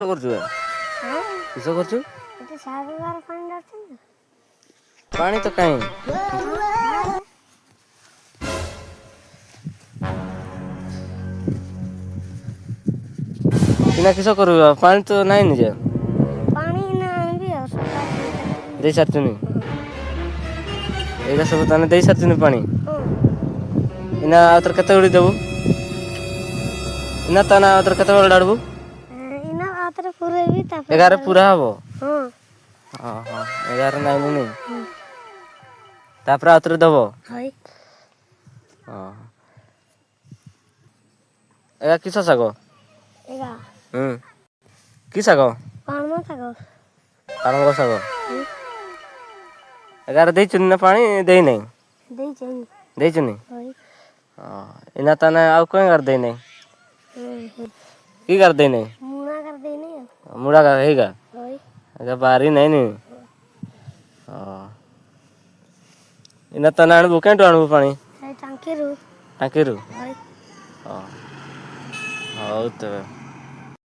କରୁଛୁ କିସ କରୁଛୁ? ପାଣି ତ କାହିଁ କିନା କିସ କରିବୁ ପାଣି ତ ନାହିଁ ନିଜେ ଦେଇ ସାରିଛୁନି ଏଇଟା ସବୁ ତାହେଲେ ଦେଇ ସାରିଛୁନି ପାଣି ଏଇନା ଆଉ ଥରେ କେତେ ଗୁଡ଼ି ଦେବୁ ଏଇନା ତାହେଲେ ଆଉ ଥରେ କେତେବେଳେ ଡାଡ଼ବୁ 11 ପୁରା ହବ ଓହୋ 11 ନାଇଁନି ତାପରେ ଆଉ ଥରେ ଦେବ ଏଇଟା କିସ ଶାଗ କି ଶାଗ ପାଳଙ୍ଗ ଶାଗ 11 ଦେଇଛୁନି ନା ପାଣି ଦେଇନାହିଁ ଦେଇଛୁନି ଏଇନା ତାହେଲେ ଆଉ କଣ ଗାର ଦେଇନାହିଁ କି ଗାର ଦେଇନାହିଁ ମୁଡ଼ା ଗାର ହେଇଗା ବାରି ନାଇଁନି ଏଇନା ତାହେଲେ ଆଣିବୁ କେଉଁଠୁ ଆଣିବୁ ପାଣି ଟାଙ୍କିରୁ ହଉ ତେବେ